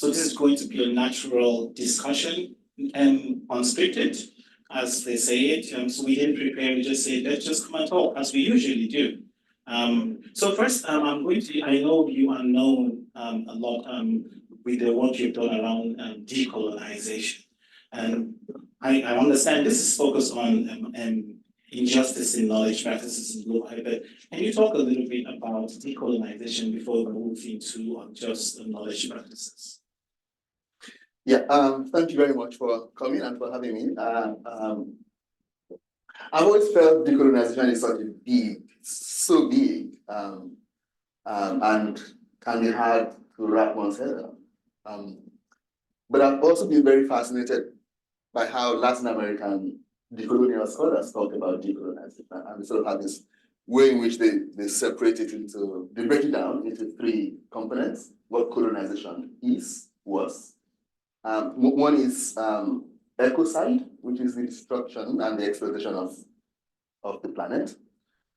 So this is going to be a natural discussion and unscripted, as they say it. So we didn't prepare, we just said, let's just come and talk, as we usually do. So first, I'm going to, I know you are known a lot with the work you've done around decolonization. And I understand this is focused on injustice in knowledge practices in global health, but can you talk a little bit about decolonization before we move into unjust knowledge practices? Yeah, thank you very much for coming and for having me. I've always felt decolonization is such a big, so big, and can be hard to wrap one's head around. But I've also been very fascinated by how Latin American decolonial scholars talk about decolonization, and they sort of have this way in which they separate it into, they break it down into three components: what colonization was. One is ecocide, which is the destruction and the exploitation of the planet.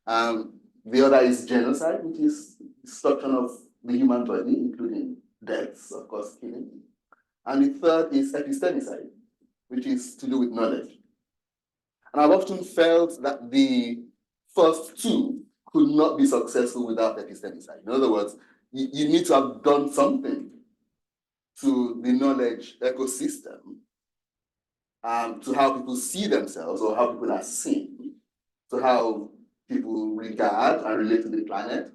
The other is genocide, which is destruction of the human body, including deaths, of course, killing. And the third is epistemicide, which is to do with knowledge. And I've often felt that the first two could not be successful without epistemicide. In other words, you need to have done something to the knowledge ecosystem, to how people see themselves or how people are seen, to how people regard and relate to the planet,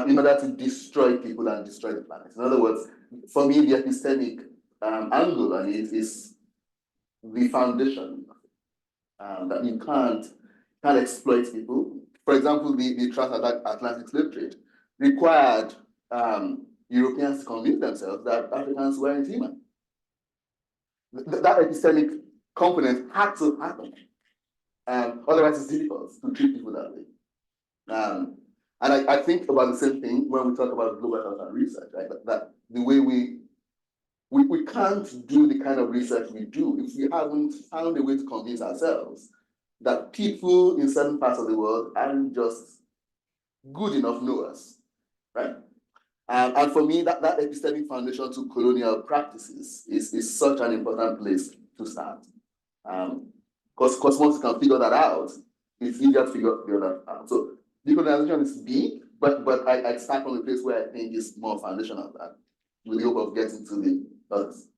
in order to destroy people and destroy the planet. In other words, for me, the epistemic angle on it is the foundation, that you can't exploit people. For example, the transatlantic slave trade required Europeans to convince themselves that Africans weren't human. That epistemic component had to happen. Otherwise, it's difficult to treat people that way. And I think about the same thing when we talk about global health and research, right? That the way we can't do the kind of research we do if we haven't found a way to convince ourselves that people in certain parts of the world aren't just good enough knowers, right? And for me, that epistemic foundation to colonial practices is such an important place to start. Because once you can figure that out, it's easier to figure that out. So decolonization is big, but I start from a place where I think is more foundational than that, with the hope of getting to the others.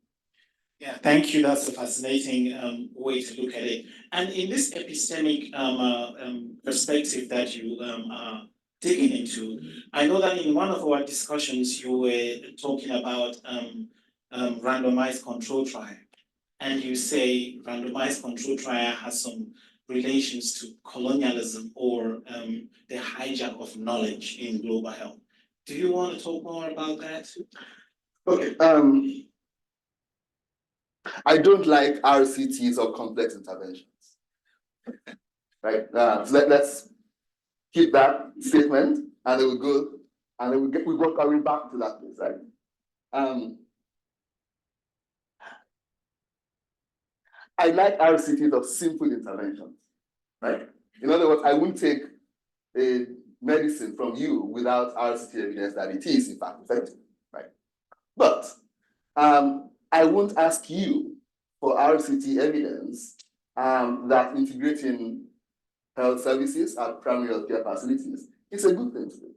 Yeah, thank you. That's a fascinating way to look at it. And in this epistemic perspective that you are digging into, I know that in one of our discussions you were talking about randomized control trial, and you say randomized control trial has some relations to colonialism or the hijack of knowledge in global health. Do you want to talk more about that? Okay. I don't like RCTs or complex interventions, right? So let's keep that statement, and then we go, and then we work our way back to that place, right? I like RCTs of simple interventions, right? In other words, I won't take a medicine from you without RCT evidence that it is in fact effective, right? But I won't ask you for RCT evidence that integrating health services at primary healthcare facilities is a good thing to do.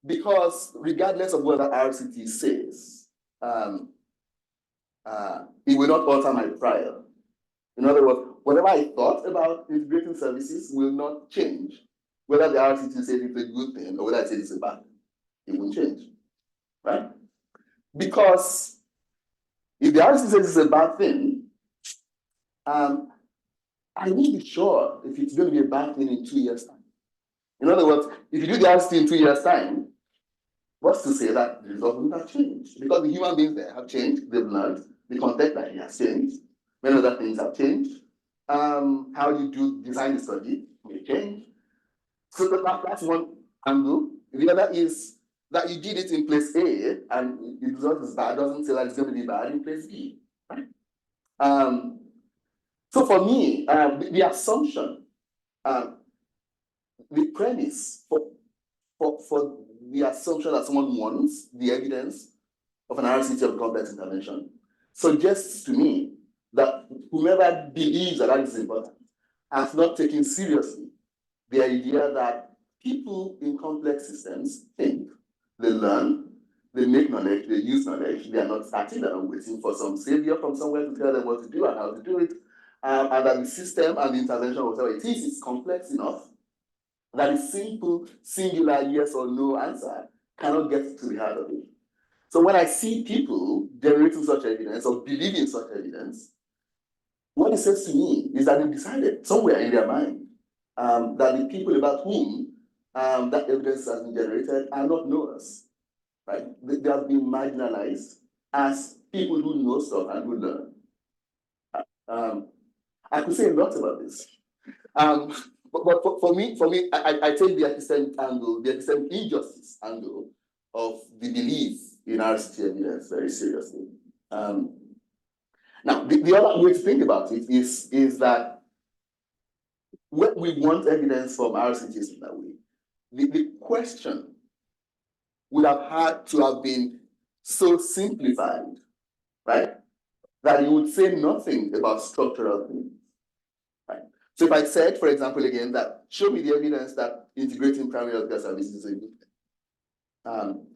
Because regardless of what the RCT says, it will not alter my trial. In other words, whatever I thought about integrating services will not change, whether the RCT says it's a good thing or whether it says it's a bad thing. It will change, right? Because if the RCT says it's a bad thing, I will be sure if it's going to be a bad thing in 2 years' time. In other words, if you do the RCT in 2 years' time, what's to say that the result wouldn't have changed? Because the human beings there have changed, they've learned, the context that has changed, many other things have changed. How you do design the study may change. So that's one angle. The other is that you did it in place A and the result is bad, doesn't say that it's going to be bad in place B. Right? So for me, the assumption, the premise for the assumption that someone wants the evidence of an RCT of complex intervention suggests to me that whomever believes that that is important has not taken seriously the idea that people in complex systems think, they learn, they make knowledge, they use knowledge, they are not static, they are not waiting for some savior from somewhere to tell them what to do and how to do it, and that the system and the intervention, whatever it is complex enough that a simple, singular yes or no answer cannot get to the heart of it. So when I see people generating such evidence or believing such evidence, what it says to me is that they decided somewhere in their mind that the people about whom that evidence has been generated are not knowers, right? They have been marginalized as people who know stuff and who learn. I could say a lot about this. But for me, I take the epistemic angle, the epistemic injustice angle of the belief in RCT evidence very seriously. Now, the other way to think about it is that when we want evidence from RCTs in that way, the question would have had to have been so simplified, right, that you would say nothing about structural things. Right? So if I said, for example, again, that show me the evidence that integrating primary healthcare services is a good thing.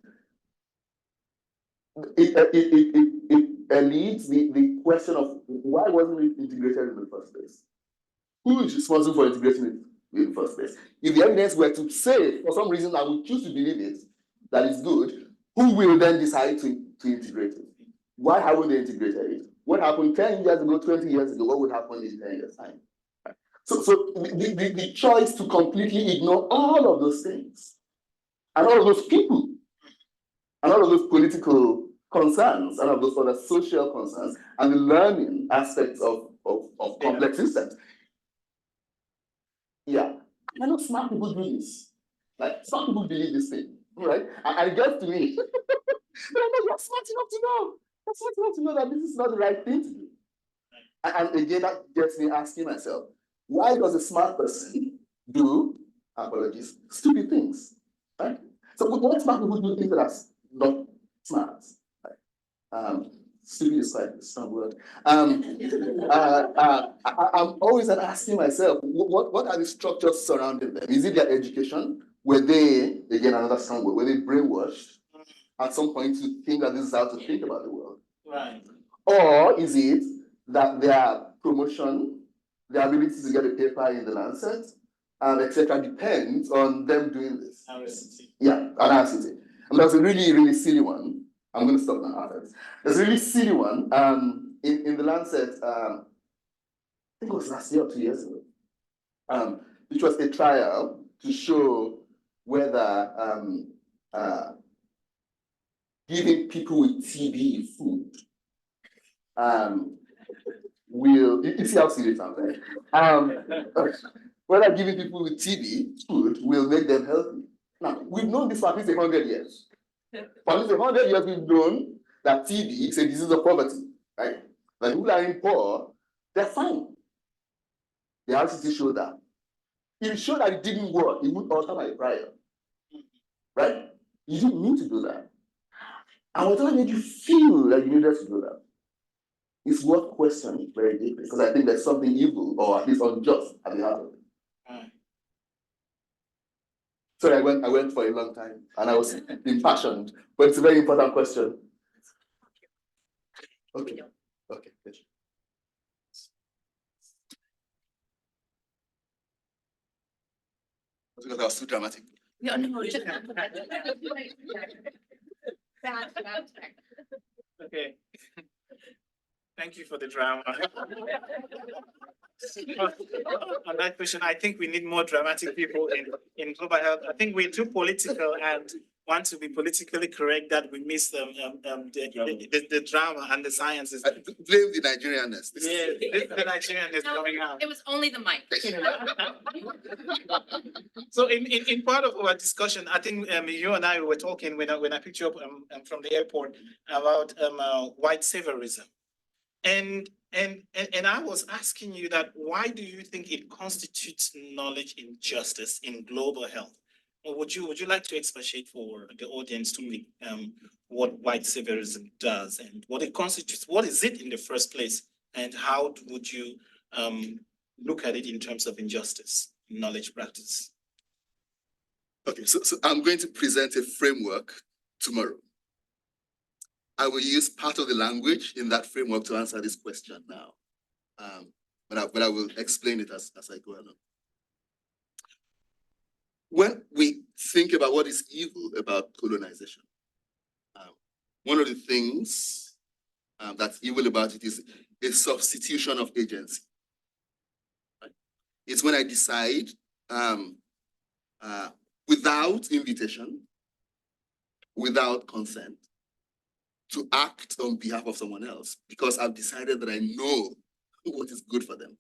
It leads the question of why wasn't it integrated in the first place? Who is responsible for integrating it in the first place? If the evidence were to say, for some reason, I would choose to believe it, that it's good, who will then decide to integrate it? Why haven't they integrated it? What happened 10 years ago, 20 years ago? What would happen in 10 years' time? So the choice to completely ignore all of those things and all of those people and all of those political concerns and all of those other social concerns and the learning aspects of complex systems. Yeah, I know smart people do this. Like, smart people believe this thing, right? And it gets to me. But I know you're smart enough to know. You're smart enough to know that this is not the right thing to do. And again, that gets me asking myself, why does a smart person do, apologies, stupid things? Right? So what smart people do things that are not smart? Right? Stupid is quite a strong word. I'm always asking myself, what are the structures surrounding them? Is it their education? Were they, again, another strong word, were they brainwashed at some point to think that this is how to think about the world? Right. Or is it that their promotion, their ability to get a paper in the Lancet, etc., depends on them doing this? RCT. Yeah, an RCT. And there's a really, really silly one. I'm going to stop now after this. There's a really silly one in the Lancet, I think it was last year or 2 years ago, which was a trial to show whether giving people with TB food will, you see how silly it sounds, right? Whether giving people with TB food will make them healthy. Now, we've known this for at least 100 years. For at least 100 years, we've known that TB is a disease of poverty, right? When people are in poor, they're fine. The RCT showed that. If it showed that it didn't work, it would alter my prior, right? You didn't need to do that. And whatever made you feel like you needed to do that, it's worth questioning very deeply, because I think there's something evil or at least unjust at the heart of it. Sorry, I went for a long time and I was impassioned, but it's a very important question. Okay. Okay. Because I was too dramatic. No. Okay. Thank you for the drama. On that question, I think we need more dramatic people in global health. I think we're too political and want to be politically correct that we miss the drama and the sciences. Blame the Nigerianness. Yeah, the Nigerianness coming out. It was only the mic. So in part of our discussion, I think you and I were talking when I picked you up from the airport about white saviorism. And I was asking you that why do you think it constitutes knowledge injustice in global health? Or would you like to expatiate for the audience to make what white saviorism does and what it constitutes? What is it in the first place, and how would you look at it in terms of injustice, knowledge practice? Okay, so I'm going to present a framework tomorrow. I will use part of the language in that framework to answer this question now, but I will explain it as I go along. When we think about what is evil about colonization, one of the things that's evil about it is a substitution of agency. Right? It's when I decide without invitation, without consent, to act on behalf of someone else because I've decided that I know what is good for them.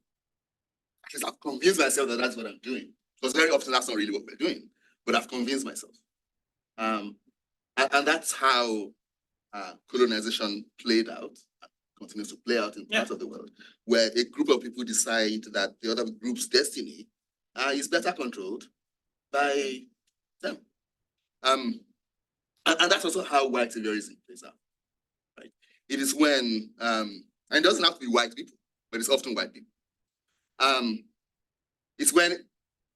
At least I've convinced myself that that's what I'm doing. Because very often that's not really what we're doing, but I've convinced myself. And that's how colonization played out, continues to play out in parts of the world, where a group of people decide that the other group's destiny is better controlled by them. And that's also how white saviorism plays out. Right? It is when, and it doesn't have to be white people, but it's often white people. It's when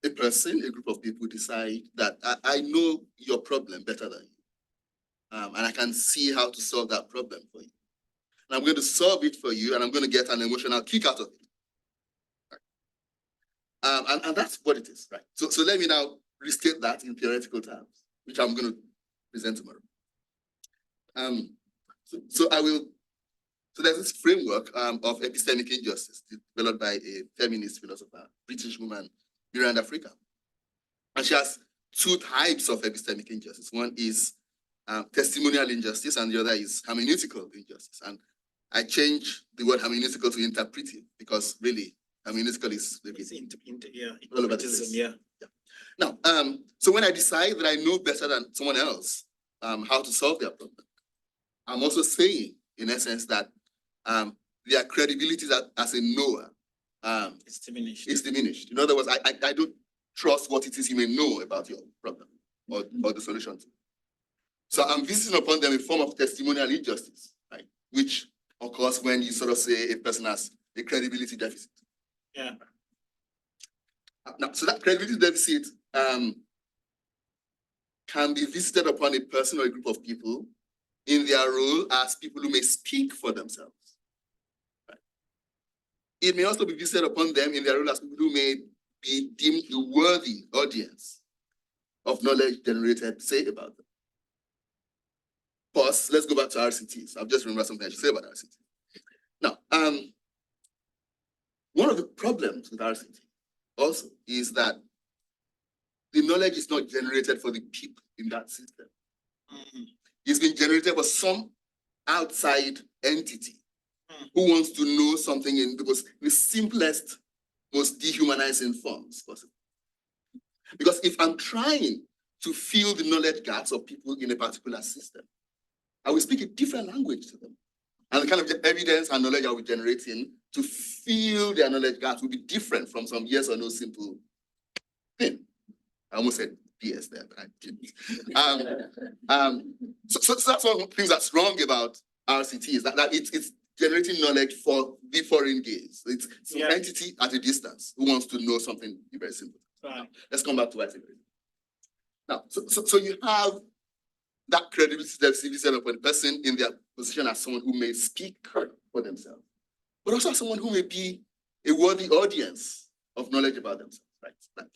a person, a group of people decide that I know your problem better than you. And I can see how to solve that problem for you. And I'm going to solve it for you, and I'm going to get an emotional kick out of it. Right? And that's what it is, right? So let me now restate that in theoretical terms, which I'm going to present tomorrow. So there's this framework of epistemic injustice developed by a feminist philosopher, British woman, Miranda Fricker. And she has two types of epistemic injustice. One is testimonial injustice, and the other is hermeneutical injustice. And I change the word hermeneutical to interpretive because really hermeneutical is all over the place. Yeah. Now, so when I decide that I know better than someone else how to solve their problem, I'm also saying, in essence, that their credibility as a knower is diminished. In other words, I don't trust what it is you may know about your problem or the solution to. So I'm visiting upon them a form of testimonial injustice, right? Which occurs when you sort of say a person has a credibility deficit. Yeah. Now, so that credibility deficit can be visited upon a person or a group of people in their role as people who may speak for themselves. Right? It may also be visited upon them in their role as people who may be deemed a worthy audience of knowledge generated, say, about them. First, let's go back to RCTs. I've just remembered something I should say about RCTs. Now, one of the problems with RCT also is that the knowledge is not generated for the people in that system. It's been generated for some outside entity who wants to know something in the simplest, most dehumanizing forms possible. Because if I'm trying to fill the knowledge gaps of people in a particular system, I will speak a different language to them. And the kind of evidence and knowledge I will be generating to fill their knowledge gaps will be different from some yes or no simple thing. I almost said PS there, but I didn't. So that's one of the things that's wrong about RCT is that it's generating knowledge for the foreign gaze. It's an entity at a distance who wants to know something very simple. Now, let's come back to white saviorism. Now, so you have that credibility deficit upon the person in their position as someone who may speak for themselves, but also as someone who may be a worthy audience of knowledge about themselves, right? Like,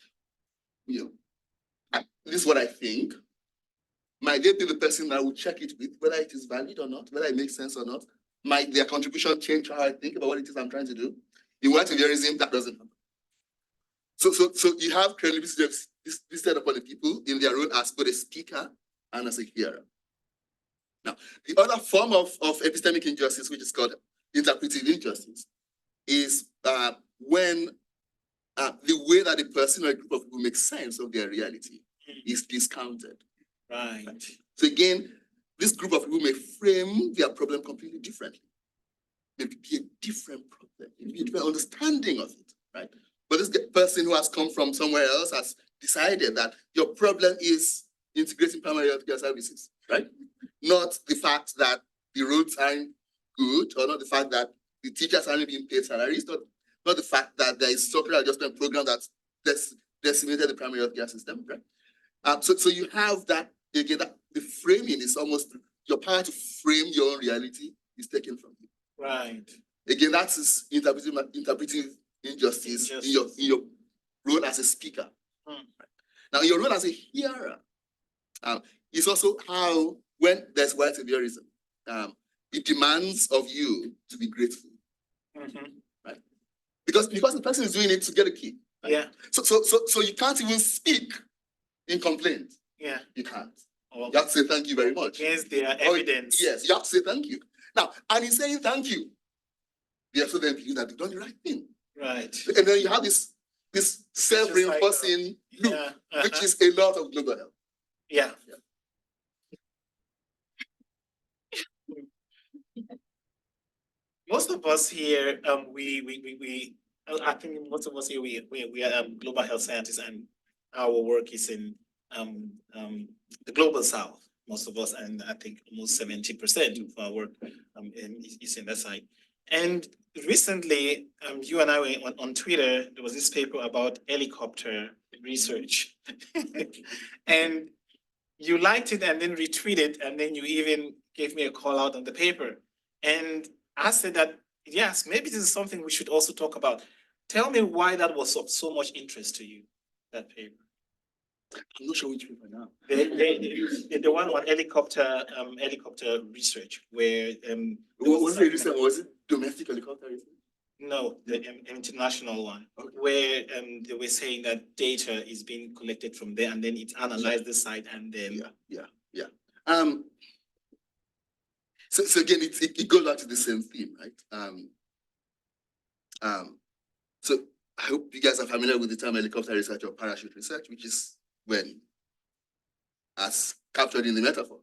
this is what I think. Might they be the person that will check it with, whether it is valid or not, whether it makes sense or not? Might their contribution change how I think about what it is I'm trying to do? In white saviorism, that doesn't happen. So you have credibility listed upon the people in their role as both a speaker and as a hearer. Now, the other form of epistemic injustice, which is called interpretive injustice, is when the way that a person or a group of people make sense of their reality is discounted. Right. So again, this group of people may frame their problem completely differently. Maybe be a different problem, maybe a different understanding of it, right? But this person who has come from somewhere else has decided that your problem is integrating primary healthcare services, right? Not the fact that the roads aren't good, or not the fact that the teachers aren't being paid salaries, not the fact that there is structural adjustment program that's decimated the primary healthcare system, right? So you have that, again, that the framing is almost, your power to frame your own reality is taken from you. Right. Again, that is interpreting injustice in your role as a speaker. Now, your role as a hearer is also how, when there's white saviorism, it demands of you to be grateful, right? Because the person is doing it to get a key. Right? Yeah. So you can't even speak in complaint. Yeah. You can't. Oh. You have to say thank you very much. Yes, there are evidence. Yes, you have to say thank you. Now, and in saying thank you, they also then believe that they've done the right thing. Right. And then you have this self-reinforcing loop, which is a lot of global health. Yeah. Most of us here, I think most of us here, we are global health scientists, and our work is in the global south. Most of us, and I think almost 70% of our work is in that side. And recently, you and I were on Twitter. There was this paper about helicopter research, and you liked it and then retweeted, and then you even gave me a call out on the paper. And I said that, yes, maybe this is something we should also talk about. Tell me why that was of so much interest to you, that paper. I'm not sure which paper now. The one on helicopter research, where was it domestic helicopter research? No, the international one, okay, where they were saying that data is being collected from there, and then it's analyzed the site, and then So again, it goes back to the same theme, right? So I hope you guys are familiar with the term helicopter research or parachute research, which is when, as captured in the metaphor,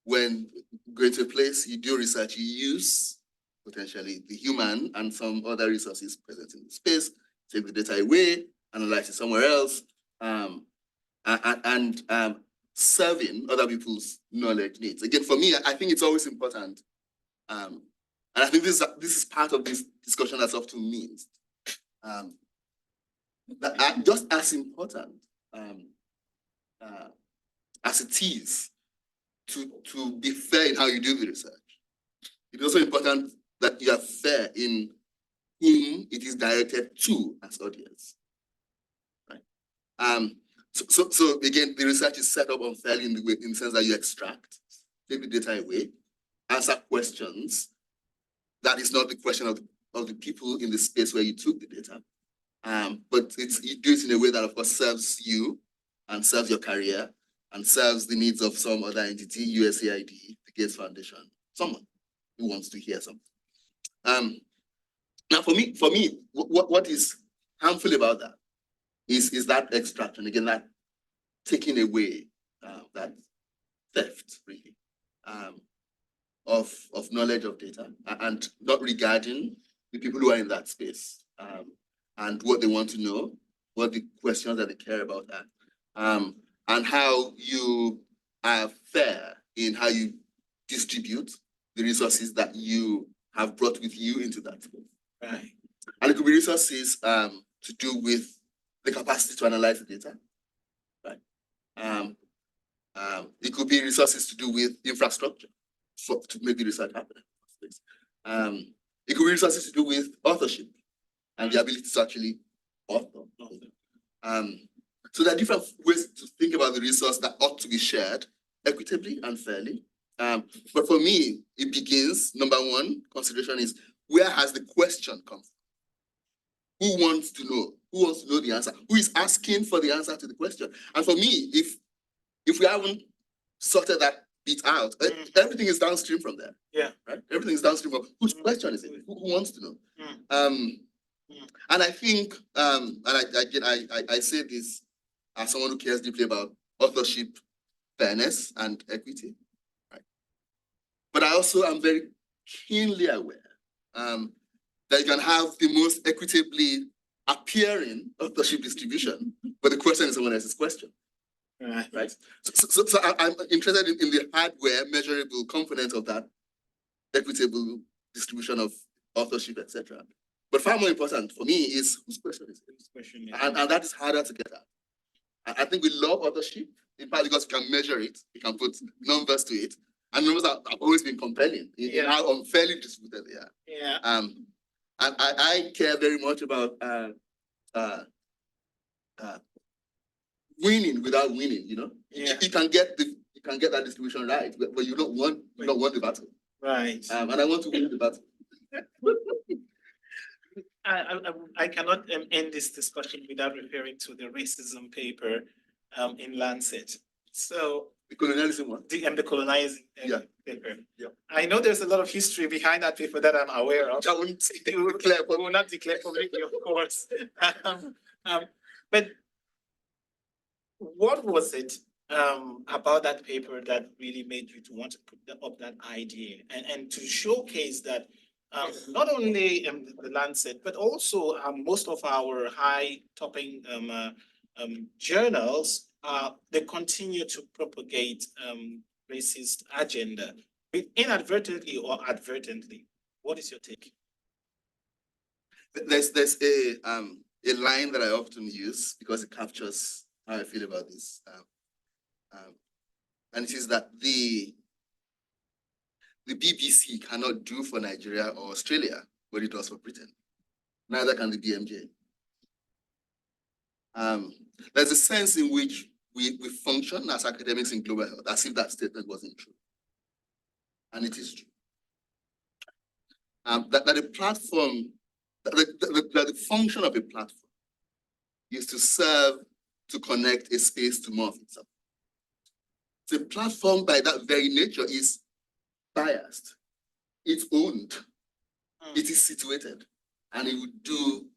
when going to a place, you do research, you use potentially the human and some other resources present in the space, take the data away, analyze it somewhere else, and serving other people's knowledge needs. Again, for me, I think it's always important, and I think this is part of this discussion that's often missed. That just as important as it is to be fair in how you do the research, it's also important that you are fair in whom it is directed to as audience. Right? So again, the research is set up unfairly in the sense that you extract, take the data away, answer questions that is not the question of the people in the space where you took the data. But you do it in a way that, of course, serves you and serves your career and serves the needs of some other entity, USAID, the Gates Foundation, someone who wants to hear something. Now, for me, what is harmful about that is that extraction, again, that taking away, that theft, really, of knowledge of data, and not regarding the people who are in that space, and what they want to know, what the questions that they care about are, and how you are fair in how you distribute the resources that you have brought with you into that space. Right. And it could be resources to do with the capacity to analyze the data. Right. It could be resources to do with infrastructure to make the research happen. It could be resources to do with authorship and the ability to actually author. So there are different ways to think about the resource that ought to be shared equitably and fairly. But for me, it begins, number one consideration is, where has the question come from? Who wants to know? Who wants to know the answer? Who is asking for the answer to the question? And for me, if we haven't sorted that bit out, everything is downstream from there. Yeah. Right? Everything is downstream from whose question is it? Who wants to know? And I think, and I say this as someone who cares deeply about authorship, fairness, and equity. Right? But I also am very keenly aware that you can have the most equitably appearing authorship distribution, but the question is someone else's question. Right? So I'm interested in the hardware, measurable component of that equitable distribution of authorship, etc. But far more important for me is whose question is it? And that is harder to get at. I think we love authorship, in part because we can measure it, we can put numbers to it, and numbers have always been compelling in how unfairly distributed they are. And I care very much about winning without winning. You can get that distribution right, but you don't want the battle. Right. And I want to win the battle. I cannot end this discussion without referring to the racism paper in Lancet. So the colonialism one. The colonizing paper. Yeah. I know there's a lot of history behind that paper that I'm aware of. I will not declare publicly, of course. But what was it about that paper that really made you to want to put up that idea and to showcase that not only the Lancet, but also most of our high-topping journals, they continue to propagate racist agenda, inadvertently or advertently. What is your take? There's a line that I often use because it captures how I feel about this, and it is that the BBC cannot do for Nigeria or Australia what it does for Britain. Neither can the BMJ. There's a sense in which we function as academics in global health as if that statement wasn't true. And it is true. That the platform, that the function of a platform is to serve to connect a space to more of itself. The platform by that very nature is biased, it's owned, it is situated, and it would do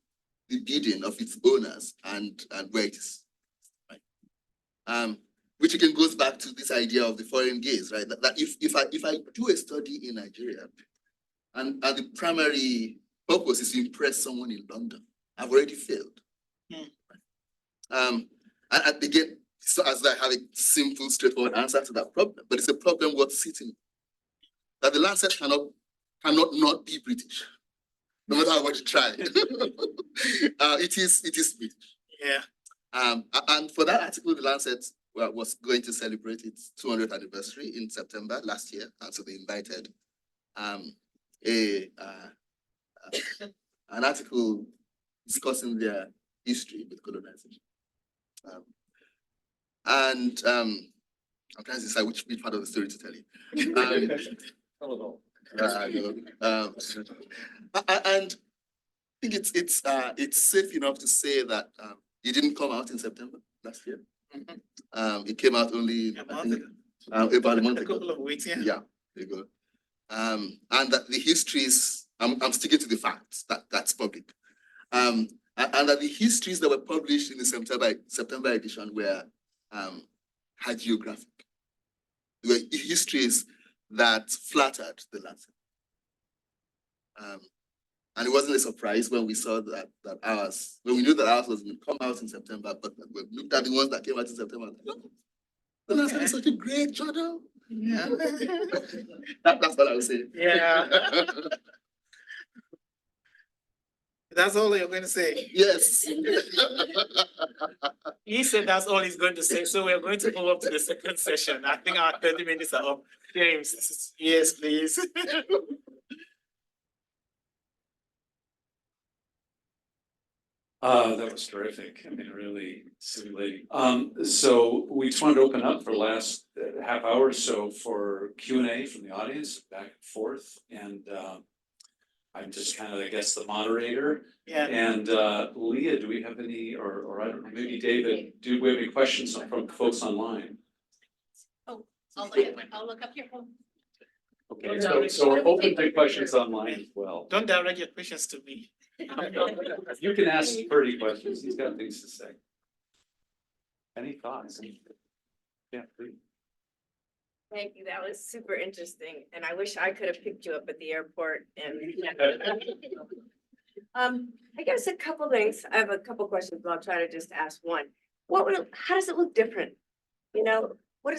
the bidding of its owners and where it is. Right? Which again goes back to this idea of the foreign gaze, right? That if I do a study in Nigeria and the primary purpose is to impress someone in London, I've already failed. And again, so as I have a simple, straightforward answer to that problem, but it's a problem worth sitting. That the Lancet cannot not be British, no matter how much you try. It is British. Yeah. And for that article, the Lancet was going to celebrate its 200th anniversary in September last year, and so they invited an article discussing their history with colonization. I'm trying to decide which part of the story to tell you. And I think it's safe enough to say that it didn't come out in September last year. It came out only about a month ago. A couple of weeks, yeah. Yeah, there you go. And that the histories, I'm sticking to the facts that's public. And that the histories that were published in the September edition were hagiographic. They were histories that flattered the Lancet. And it wasn't a surprise when we saw that ours, when we knew that ours was going to come out in September, but we looked at the ones that came out in September. The Lancet is such a great journal. Yeah. That's what I would say. Yeah. That's all you're going to say? Yes. He said that's all he's going to say. So we're going to move up to the second session. I think our 30 minutes are up. James, yes, please. That was terrific. I mean, really stimulating. So we just wanted to open up for the last half hour or so for Q&A from the audience, back and forth. And I'm just kind of, I guess, the moderator. Yeah. And Leah, do we have any, or I don't know, maybe David, do we have any questions from folks online? Oh, I'll look up your phone. Okay, so we're open to questions online as well. Don't direct your questions to me. You can ask Ferdy questions. He's got things to say. Any thoughts? Yeah, please. Thank you. That was super interesting. And I wish I could have picked you up at the airport and I guess a couple things. I have a couple questions, but I'll try to just ask one. How does it look different? You know, what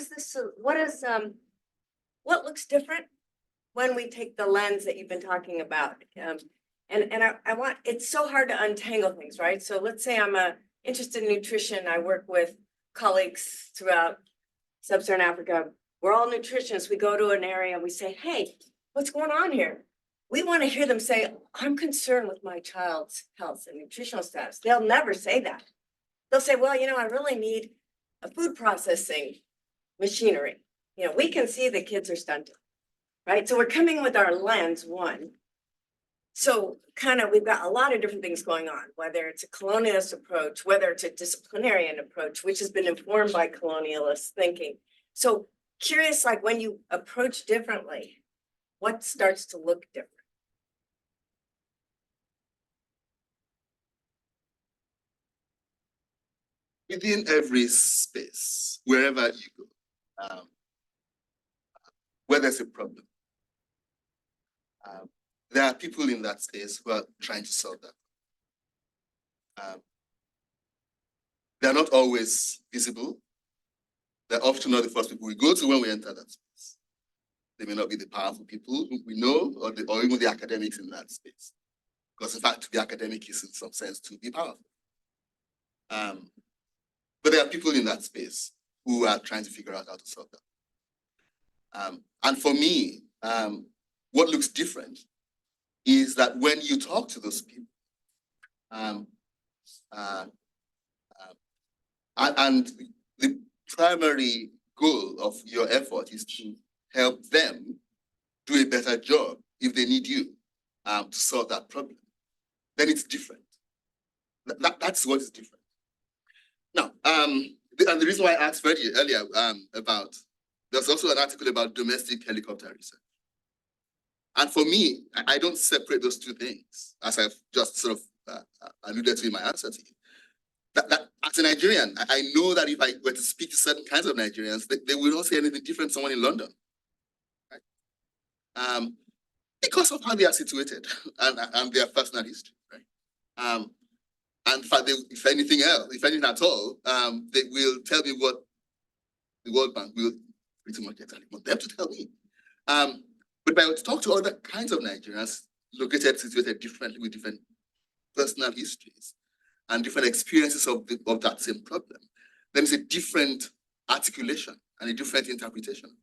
looks different when we take the lens that you've been talking about? It's so hard to untangle things, right? So let's say I'm interested in nutrition. I work with colleagues throughout Sub-Saharan Africa. We're all nutritionists. We go to an area and we say, hey, what's going on here? We want to hear them say, I'm concerned with my child's health and nutritional status. They'll never say that. They'll say, well, I really need a food processing machinery. We can see the kids are stunted, right? So we're coming with our lens, one. So we've got a lot of different things going on, whether it's a colonialist approach, whether it's a disciplinarian approach, which has been informed by colonialist thinking. So curious, like when you approach differently, what starts to look different? Within every space, wherever you go, where there's a problem, there are people in that space who are trying to solve that. They're not always visible. They're often not the first people we go to when we enter that space. They may not be the powerful people who we know, or even the academics in that space. Because in fact, to be academic is in some sense to be powerful. But there are people in that space who are trying to figure out how to solve that. And for me, what looks different is that when you talk to those people, and the primary goal of your effort is to help them do a better job if they need you to solve that problem, then it's different. That's what is different. Now, and the reason why I asked Freddie earlier about, there's also an article about domestic helicopter research. And for me, I don't separate those two things, as I've just sort of alluded to in my answer to you. That as a Nigerian, I know that if I were to speak to certain kinds of Nigerians, they will not say anything different from someone in London. Right? Because of how they are situated and their personal history. Right? And in fact, if anything at all, they will tell me what the World Bank will pretty much exactly want them to tell me. But if I were to talk to other kinds of Nigerians, situated differently with different personal histories and different experiences of that same problem, then it's a different articulation and a different interpretation,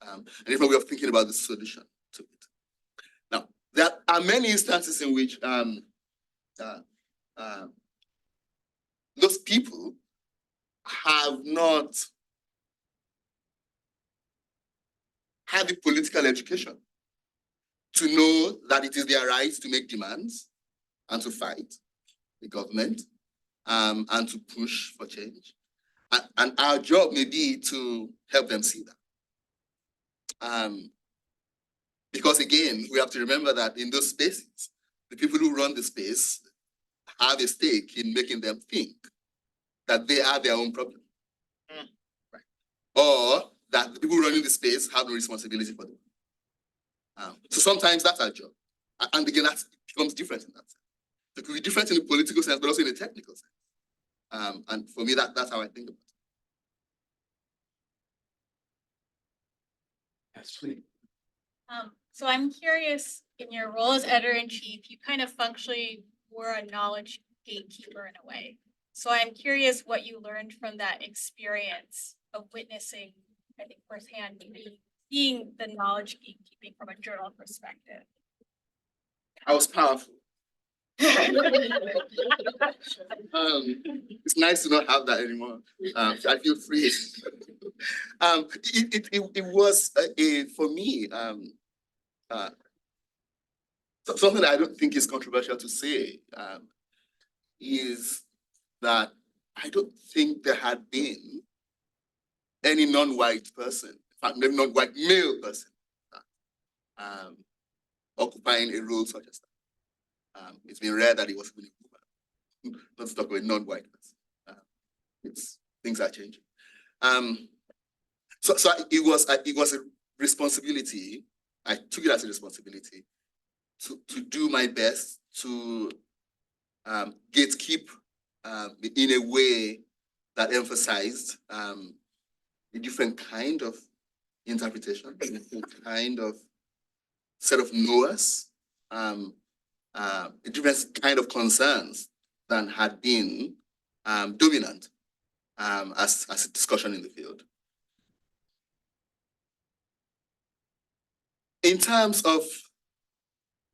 and a different way of thinking about the solution to it. Now, there are many instances in which those people have not had the political education to know that it is their right to make demands and to fight the government and to push for change. And our job may be to help them see that. Because again, we have to remember that in those spaces, the people who run the space have a stake in making them think that they are their own problem. Right? Or that the people running the space have no responsibility for them. So sometimes that's our job. And again, that becomes different in that sense. It could be different in the political sense, but also in the technical sense. And for me, that's how I think about it. Yes, please. So I'm curious, in your role as editor-in-chief, you kind of functionally were a knowledge gatekeeper in a way. So I'm curious what you learned from that experience of witnessing, I think firsthand, maybe seeing the knowledge gatekeeping from a journal perspective. I was powerful. It's nice to not have that anymore. I feel free. It was for me something that I don't think is controversial to say is that I don't think there had been any non-white person, in fact, maybe non-white male person, occupying a role such as that. It's been rare that it was really a woman. Let's talk about non-white person. Things are changing. So it was a responsibility. I took it as a responsibility to do my best to gatekeep in a way that emphasized a different kind of interpretation, a different kind of set of knowers, a different kind of concerns than had been dominant as a discussion in the field. In terms of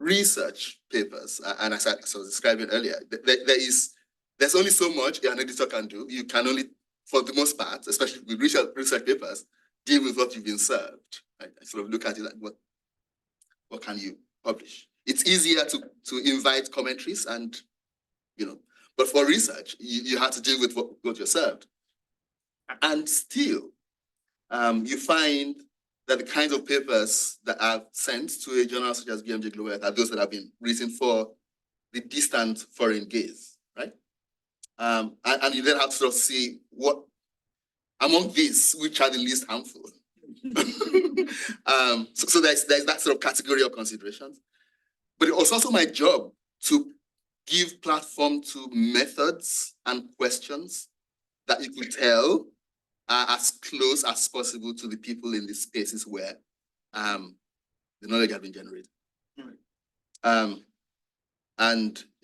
research papers, and as I was describing earlier, there's only so much an editor can do. You can only, for the most part, especially with research papers, deal with what you've been served. Right? I sort of look at it like, what can you publish? It's easier to invite commentaries and, but for research, you have to deal with what you're served. And still, you find that the kinds of papers that are sent to a journal such as BMJ Global Health are those that have been written for the distant foreign gaze, right? And you then have to sort of see what, among these, which are the least harmful. So there's that sort of category of considerations. But it was also my job to give platform to methods and questions that you could tell as close as possible to the people in the spaces where the knowledge had been generated. And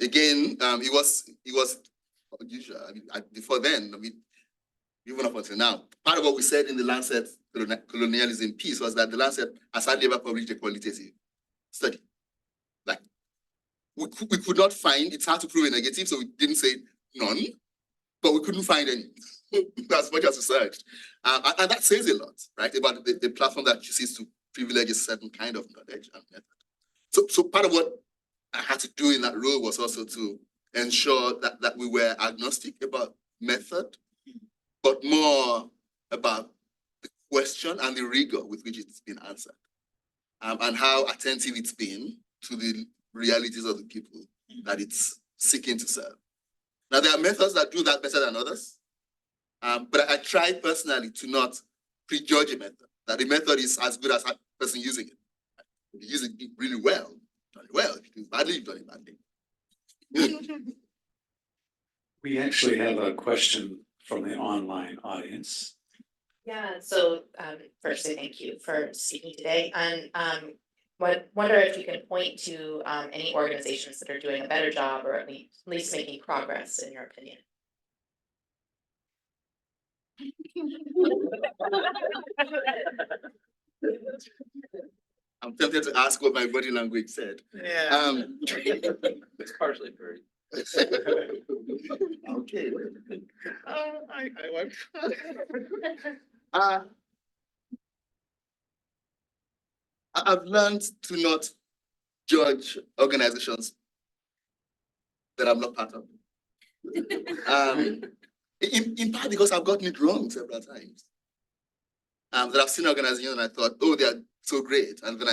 again, it was unusual. I mean, before then, even up until now, part of what we said in the Lancet colonialism piece was that the Lancet has hardly ever published a qualitative study. Like, we could not find, it's hard to prove a negative, so we didn't say none, but we couldn't find any. As much as we searched. And that says a lot, right, about the platform that chooses to privilege a certain kind of knowledge and method. So part of what I had to do in that role was also to ensure that we were agnostic about method, but more about the question and the rigor with which it's been answered, and how attentive it's been to the realities of the people that it's seeking to serve. Now, there are methods that do that better than others. But I try personally to not prejudge a method, that the method is as good as the person using it. If you use it really well, you've done it well. If you do it badly, you've done it badly. We actually have a question from the online audience. Yeah, so firstly, thank you for speaking today. And wonder if you can point to any organizations that are doing a better job or at least making progress, in your opinion. I'm tempted to ask what my body language said. Yeah. It's partially very. Okay. I won't. I've learned to not judge organizations that I'm not part of. In part because I've gotten it wrong several times. That I've seen organizations and I thought, oh, they are so great. And then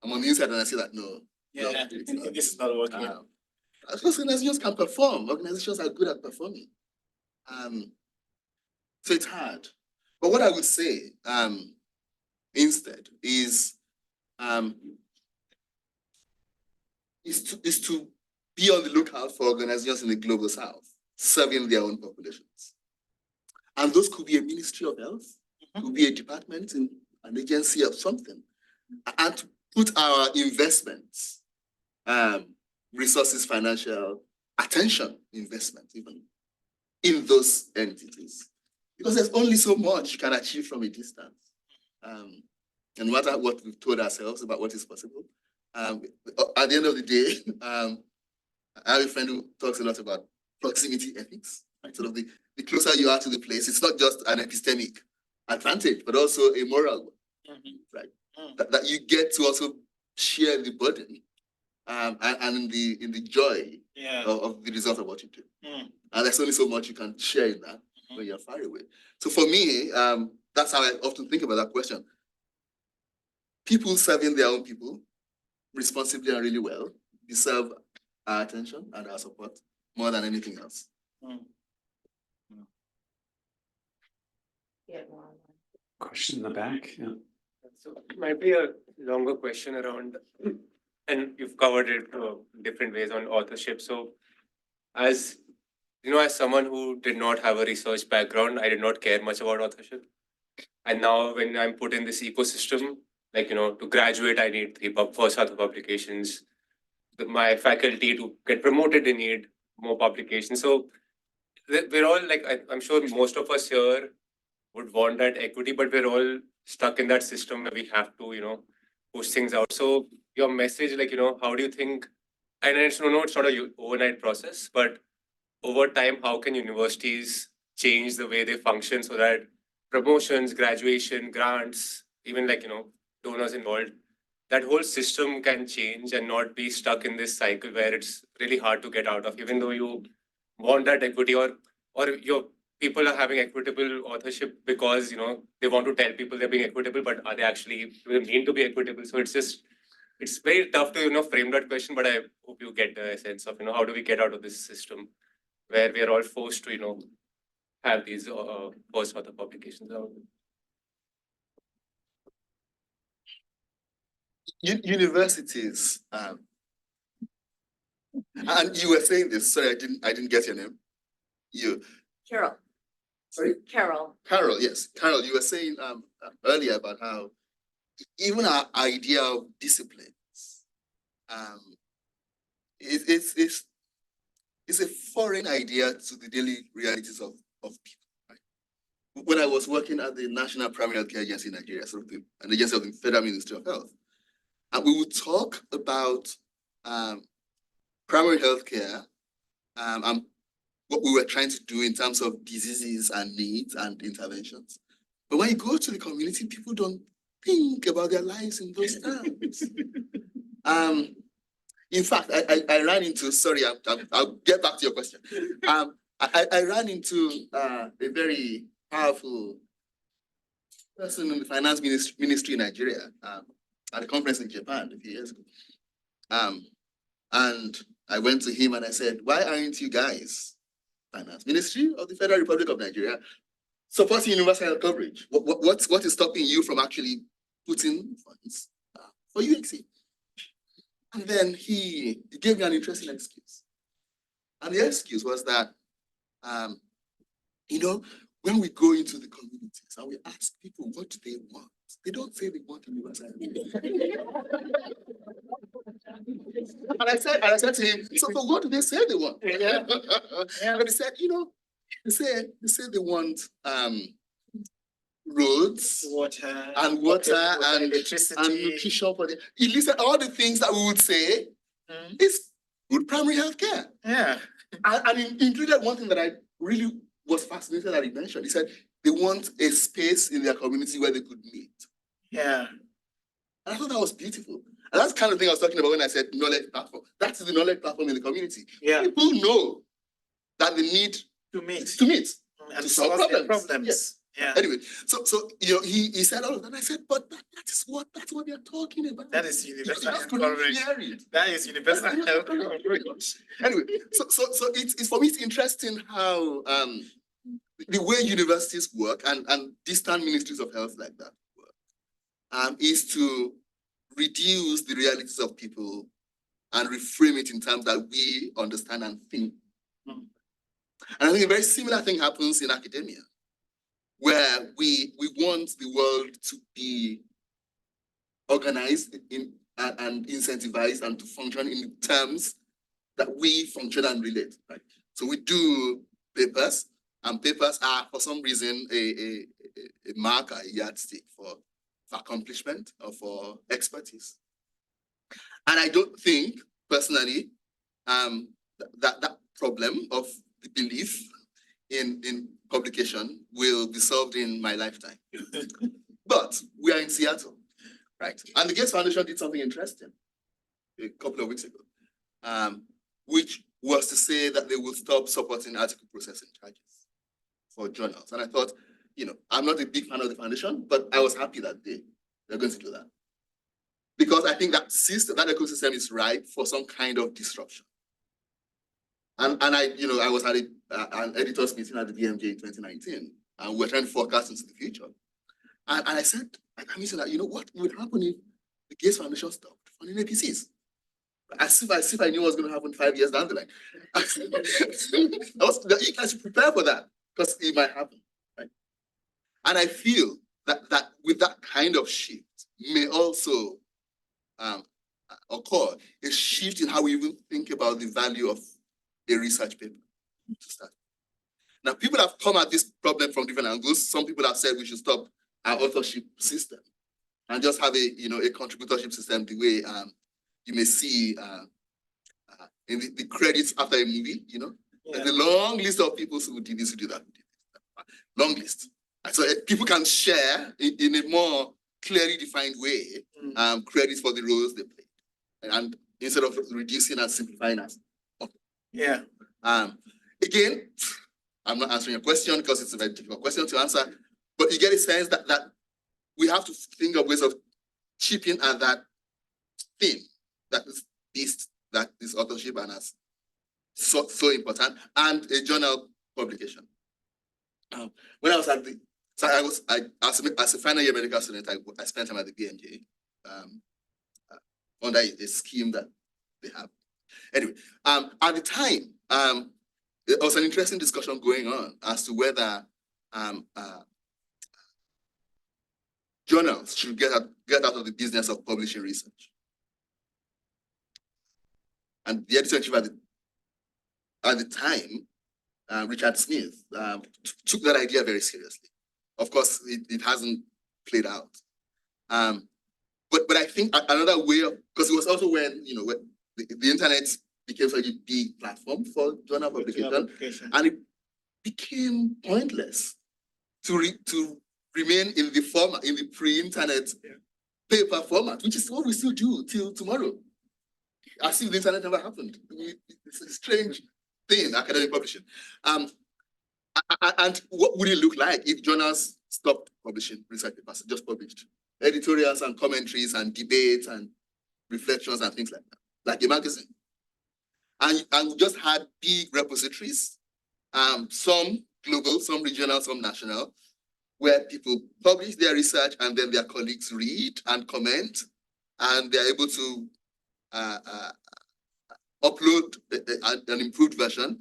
I'm on the inside and I see that, no. Yeah, No, this is not working. Because organizations can perform. Organizations are good at performing. So it's hard. But what I would say instead is to be on the lookout for organizations in the global south serving their own populations. And those could be a ministry of health, could be a department in an agency of something, and to put our investments, resources, financial, attention, investment even, in those entities. Because there's only so much you can achieve from a distance. And no matter what we've told ourselves about what is possible, at the end of the day, I have a friend who talks a lot about proximity ethics, right? Sort of the closer you are to the place, it's not just an epistemic advantage, but also a moral one, right? That you get to also share the burden and in the joy of the result of what you do. And there's only so much you can share in that when you're far away. So for me, that's how I often think about that question. People serving their own people responsibly and really well deserve our attention and our support more than anything else. Yeah. Question in the back. Yeah. So it might be a longer question around and you've covered it different ways on authorship. So, as you know, as someone who did not have a research background, I did not care much about authorship. And now, when I'm put in this ecosystem, like, you know, to graduate, I need first author publications. My faculty to get promoted, they need more publications. So, we're all like, I'm sure most of us here would want that equity, but we're all stuck in that system where we have to, you know, push things out. So, your message, like, you know, how do you think? And it's no, it's not a overnight process, but over time, how can universities change the way they function so that promotions, graduation, grants, even like, you know, donors involved, that whole system can change and not be stuck in this cycle where it's really hard to get out of, even though you want that equity, or your people are having equitable authorship because, you know, they want to tell people they're being equitable, but are they actually, do they mean to be equitable? So it's very tough to, you know, frame that question, but I hope you get the sense of, you know, how do we get out of this system where we are all forced to, you know, have these first author publications out. Universities, and you were saying this. Sorry, I didn't get your name. Carol. Sorry? Carol. Carol, yes. Carol, you were saying earlier about how even our idea of disciplines, it's a foreign idea to the daily realities of people. Right? When I was working at the National Primary Healthcare Agency in Nigeria, sort of an agency of the Federal Ministry of Health, and we would talk about primary healthcare and what we were trying to do in terms of diseases and needs and interventions. But when you go to the community, people don't think about their lives in those terms. In fact, I ran into, sorry, I'll get back to your question. I ran into a very powerful person in the finance ministry in Nigeria at a conference in Japan a few years ago. And I went to him and I said, why aren't you guys, finance ministry of the Federal Republic of Nigeria, supporting universal health coverage? What is stopping you from actually putting funds for UHC? And then he gave me an interesting excuse. And the excuse was that, you know, when we go into the communities and we ask people what do they want, they don't say they want universal health. And I said to him, so what do they say they want? Yeah. And he said, you know, they say they want roads, water and electricity and nutrition for them. He listed all the things that we would say is good primary health care. Yeah. And he included one thing that I really was fascinated that he mentioned. He said they want a space in their community where they could meet. Yeah. And I thought that was beautiful. And that's the kind of thing I was talking about when I said knowledge platform. That's the knowledge platform in the community. Yeah. People know that they need to meet and to solve problems. Yes. Yeah. Anyway, so you know, he said all of that. And I said, but that's what we are talking about. That is universal health coverage. That is universal health coverage. Anyway, so it's for me it's interesting how the way universities work and distant ministries of health like that work is to reduce the realities of people and reframe it in terms that we understand and think. And I think a very similar thing happens in academia, where we want the world to be organized and incentivized and to function in terms that we function and relate. Right? So we do papers, and papers are for some reason a marker, a yardstick for accomplishment or for expertise. And I don't think personally that problem of the belief in publication will be solved in my lifetime. But we are in Seattle, right? And the Gates Foundation did something interesting a couple of weeks ago, which was to say that they will stop supporting article processing charges for journals. And I thought, you know, I'm not a big fan of the foundation, but I was happy that they're going to do that. Because I think that system, that ecosystem is ripe for some kind of disruption. And I was at an editors meeting at the BMJ in 2019, and we're trying to forecast into the future. And I said, at that meeting, that, you know, what would happen if the Gates Foundation stopped funding APCs? As if I knew what was going to happen 5 years down the line. You guys should prepare for that because it might happen, right? And I feel that with that kind of shift may also occur a shift in how we even think about the value of a research paper to start. Now, people have come at this problem from different angles. Some people have said we should stop our authorship system and just have a contributorship system the way you may see in the credits after a movie, there's a long list of people who did this, who did that, long list. And so people can share in a more clearly defined way credits for the roles they played, and instead of reducing and simplifying us. Yeah. Again, I'm not answering your question because it's a very difficult question to answer, but you get a sense that we have to think of ways of chipping at that theme that is this authorship and as so important, and a journal publication. When I was at as a final year medical student, I spent time at the BMJ under a scheme that they have. Anyway, at the time, there was an interesting discussion going on as to whether journals should get out of the business of publishing research. And the editor-in-chief at the time, Richard Smith, took that idea very seriously. Of course, it hasn't played out. But I think another way of, because it was also when the internet became such a big platform for journal publication, and it became pointless to remain in the format, in the pre-internet paper format, which is what we still do till tomorrow, as if the internet never happened. It's a strange thing, academic publishing. And what would it look like if journals stopped publishing research papers, just published editorials and commentaries and debates and reflections and things like that, like a magazine? And we just had big repositories, some global, some regional, some national, where people publish their research and then their colleagues read and comment, and they're able to upload an improved version.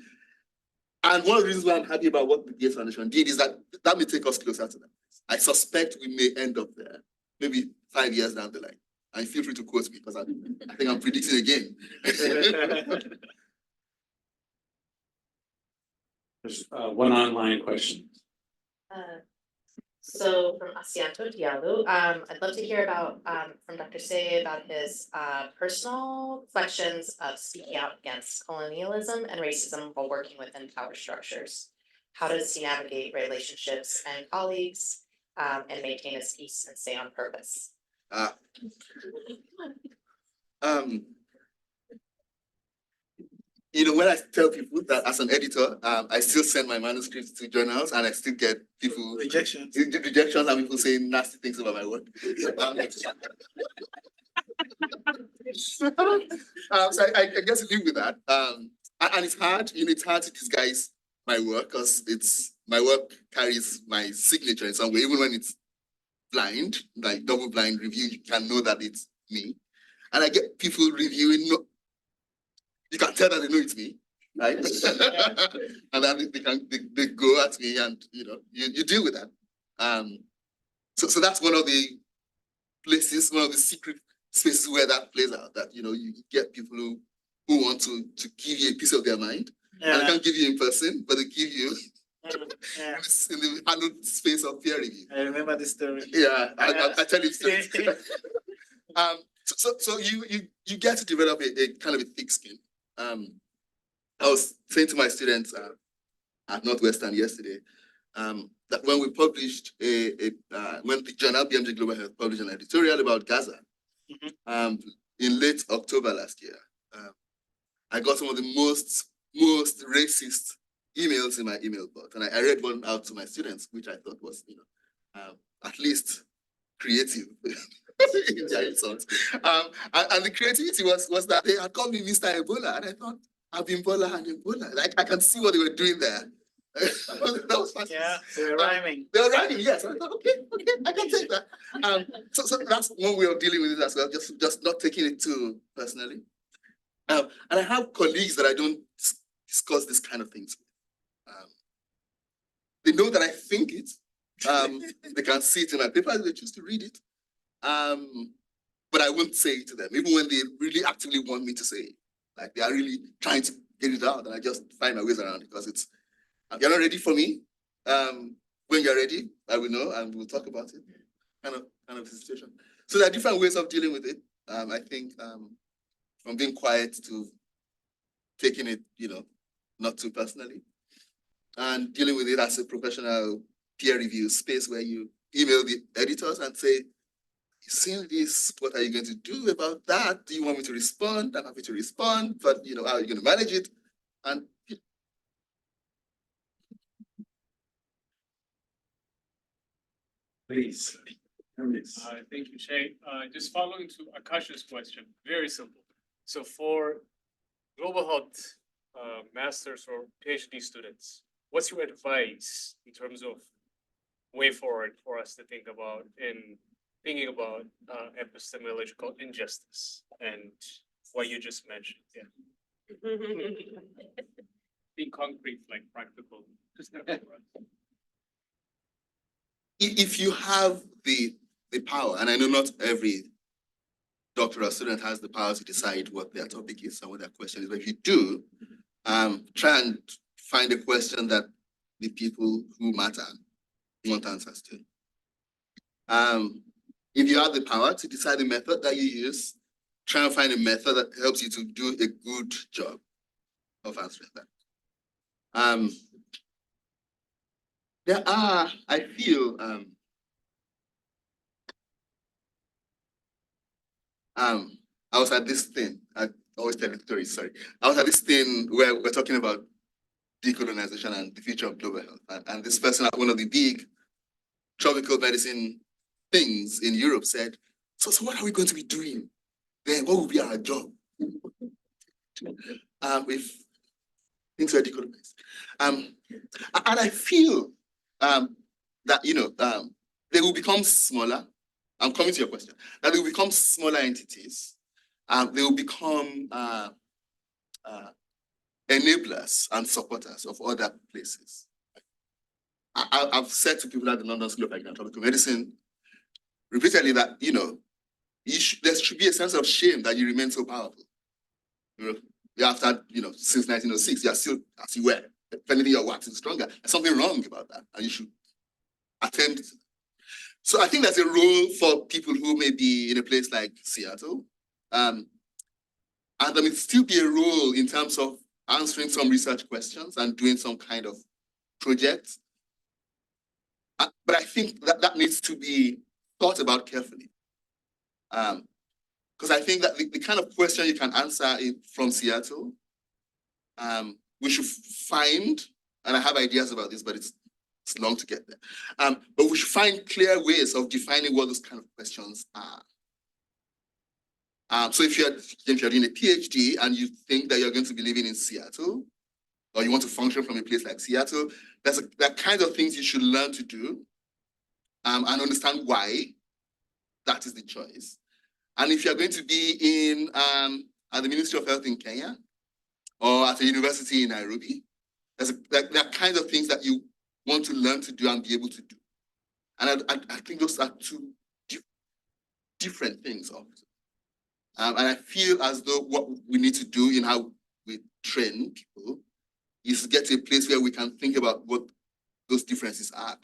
And one of the reasons why I'm happy about what the Gates Foundation did is that may take us closer to that. I suspect we may end up there, maybe 5 years down the line. And feel free to quote me because I think I'm predicting again. There's one online question. So from Asianto Diallo, I'd love to hear about from Dr. Seye about his personal reflections of speaking out against colonialism and racism while working within power structures. How does he navigate relationships and colleagues and maintain his peace and stay on purpose? When I tell people that as an editor, I still send my manuscripts to journals and I still get people rejections and people saying nasty things about my work. So I guess I live with that. And it's hard, it's hard to disguise my work because my work carries my signature in some way, even when it's blind, like double blind review, you can know that it's me. And I get people reviewing, you can tell that they know it's me, right? And then they go at me and you deal with that. So that's one of the places, one of the secret spaces where that plays out, that you get people who want to give you a piece of their mind. And they can't give you in person, but they give you in the handled space of peer review. I remember this story. Yeah, I tell you stories. So you get to develop a kind of a thick skin. I was saying to my students at Northwestern yesterday that when we published when the journal BMJ Global Health published an editorial about Gaza in late October last year, I got some of the most racist emails in my email box, and I read one out to my students, which I thought was at least creative. In their insults. And the creativity was that they had called me Mr. Ebola, and I thought Abimbola and Ebola. Like I can see what they were doing there. That was fascinating. Yeah, they were rhyming. They were rhyming, yes. I thought, okay, I can take that. So that's one way of dealing with it as well. Just not taking it too personally. And I have colleagues that I don't discuss this kind of things with. They know that I think it. They can see it in my papers, they choose to read it. But I won't say it to them, even when they really actively want me to say it. Like they are really trying to get it out, and I just find my ways around it because it's, you're not ready for me. When you're ready, I will know and we'll talk about it. Kind of situation. So there are different ways of dealing with it. I think from being quiet to taking it, not too personally, and dealing with it as a professional peer review space where you email the editors and say, "You've seen this, what are you going to do about that? Do you want me to respond? I'm happy to respond, but how are you going to manage it?" And Please. Thank you, Shay. Just following to Akash's question, very simple. So for global health masters or PhD students, what's your advice in terms of way forward for us to think about in thinking about epistemological injustice and what you just mentioned? Yeah. Be concrete, like practical. if you have the power, and I know not every doctoral student has the power to decide what their topic is and what their question is, but if you do, try and find a question that the people who matter want answers to. If you have the power to decide the method that you use, try and find a method that helps you to do a good job of answering that. There are, I feel, I was at this thing, I always tell the story, sorry. I was at this thing where we're talking about decolonization and the future of global health. And this person at one of the big tropical medicine things in Europe said, so what are we going to be doing then? What will be our job? If things were decolonized. And I feel that, they will become smaller. I'm coming to your question. That they will become smaller entities. They will become enablers and supporters of other places. I've said to people at the London School of Tropical Medicine repeatedly that, there should be a sense of shame that you remain so powerful. After, since 1906, you are still as you were. If anything, you're waxing stronger. There's something wrong about that, and you should attend to that. So I think there's a role for people who may be in a place like Seattle. And there may still be a role in terms of answering some research questions and doing some kind of project. But I think that needs to be thought about carefully. Because I think that the kind of question you can answer from Seattle, we should find, and I have ideas about this, but it's long to get there. But we should find clear ways of defining what those kind of questions are. So if you're doing a PhD and you think that you're going to be living in Seattle, or you want to function from a place like Seattle, there are kinds of things you should learn to do and understand why that is the choice. And if you're going to be at the Ministry of Health in Kenya or at a university in Nairobi, there are kinds of things that you want to learn to do and be able to do. And I think those are two different things. And I feel as though what we need to do in how we train people is to get to a place where we can think about what those differences are.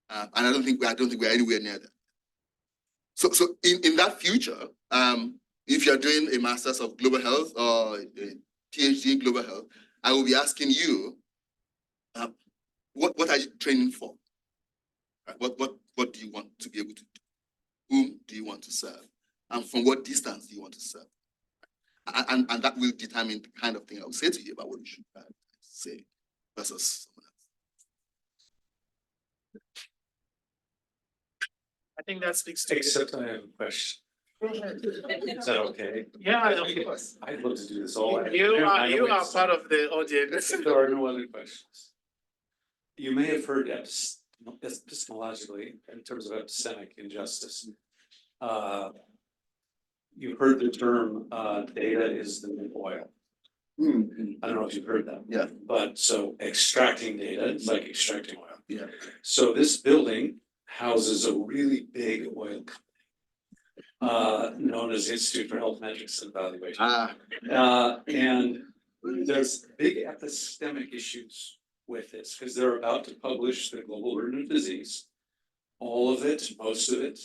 And I don't think we're anywhere near that. So in that future, if you're doing a master's of global health or a PhD in global health, I will be asking you, what are you training for? What do you want to be able to do? Whom do you want to serve? And from what distance do you want to serve? And that will determine the kind of thing I will say to you about what you should say versus someone else. I think that speaks to. Except I have a question. Is that okay? Yeah, of course. I'd love to do this all. You are part of the audience. If there are no other questions. You may have heard epistemologically, in terms of epistemic injustice, you heard the term, data is the new oil. I don't know if you've heard that. Yeah. But so extracting data is like extracting oil. Yeah. So this building houses a really big oil company, known as the Institute for Health Metrics and Evaluation. And there's big epistemic issues with this, because they're about to publish the global burden of disease. All of it, most of it,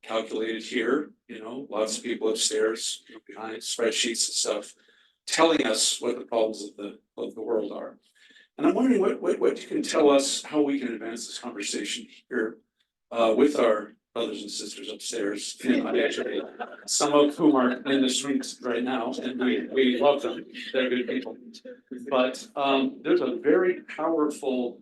calculated here, lots of people upstairs behind spreadsheets and stuff, telling us what the problems of the world are. And I'm wondering what you can tell us, how we can advance this conversation here with our brothers and sisters upstairs. Actually, some of whom are in the streets right now, and we love them. They're good people. But there's a very powerful,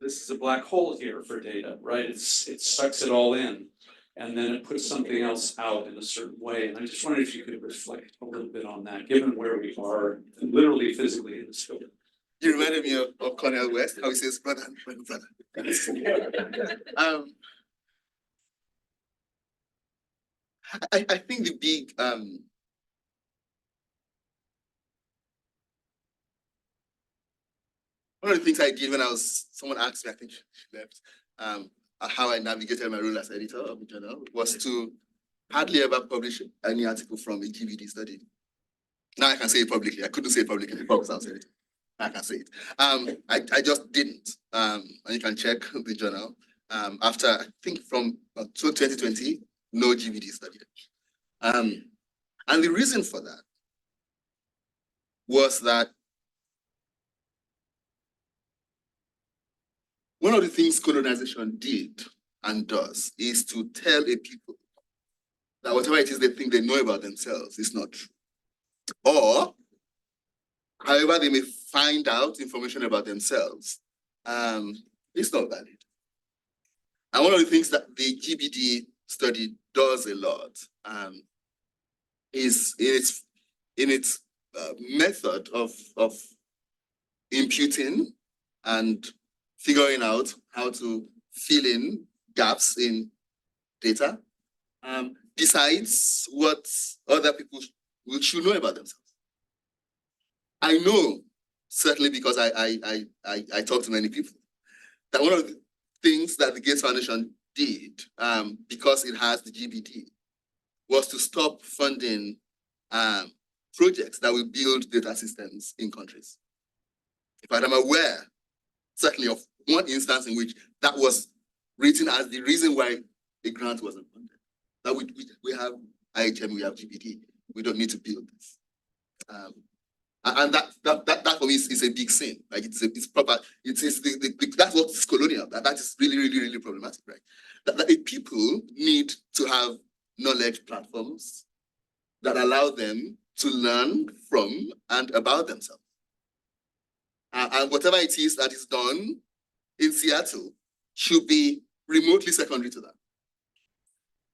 this is a black hole here for data, right? It sucks it all in, and then it puts something else out in a certain way. And I just wondered if you could reflect a little bit on that, given where we are, literally physically in this building. You reminded me of Cornel West, how he says, brother. I think the big one of the things I did when someone asked me, I think she left, how I navigated my role as editor of the journal was to hardly ever publish any article from a GBD study. Now I can say it publicly. I couldn't say it publicly before I was editor. I can say it. I just didn't. And you can check the journal. After, I think from 2020, no GBD study. And the reason for that was that one of the things colonization did and does is to tell a people that whatever it is they think they know about themselves is not true. Or, however they may find out information about themselves, it's not valid. And one of the things that the GBD study does a lot is in its method of imputing and figuring out how to fill in gaps in data, decides what other people should know about themselves. I know, certainly because I talk to many people, that one of the things that the Gates Foundation did, because it has the GBD, was to stop funding projects that will build data systems in countries. In fact, I'm aware, certainly, of one instance in which that was written as the reason why a grant wasn't funded. That we have IHM, we have GBD, we don't need to build this. And that for me is a big sin. Like it's proper. That's what is colonial. That is really problematic, right? That people need to have knowledge platforms that allow them to learn from and about themselves. And whatever it is that is done in Seattle should be remotely secondary to that.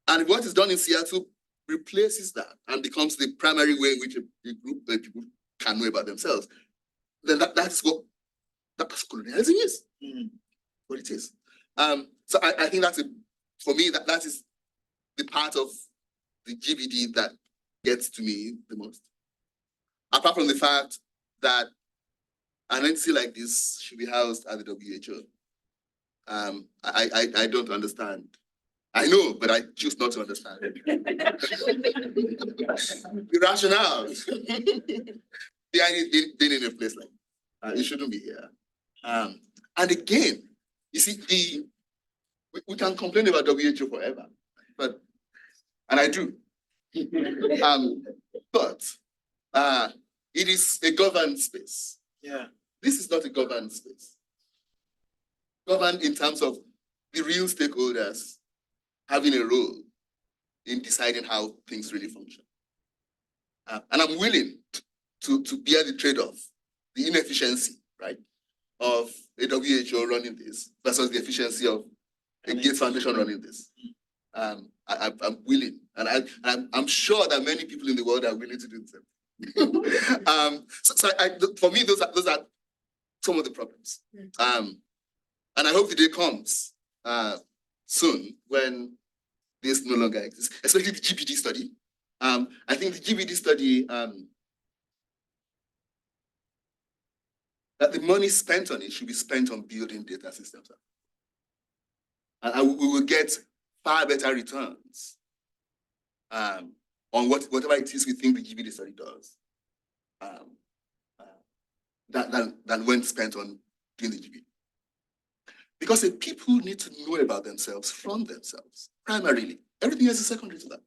And if what is done in Seattle replaces that and becomes the primary way in which a group of people can know about themselves, then that's what colonialism is. What it is. So I think for me, that is the part of the GBD that gets to me the most. Apart from the fact that an entity like this should be housed at the WHO. I don't understand. I know, but I choose not to understand it. The rationale behind it being in a place like that. It shouldn't be here. And again, you see, we can complain about WHO forever, and I do. But it is a governed space. Yeah. This is not a governed space. Governed in terms of the real stakeholders having a role in deciding how things really function. And I'm willing to bear the trade-off, the inefficiency, right, of a WHO running this versus the efficiency of a Gates Foundation running this. I'm willing, and I'm sure that many people in the world are willing to do the same. For me, those are some of the problems. And I hope the day comes soon when this no longer exists, especially the GBD study. I think the GBD study, that the money spent on it should be spent on building data systems. And we will get far better returns on whatever it is we think the GBD study does than when spent on doing the GBD. Because the people need to know about themselves from themselves, primarily. Everything else is secondary to that.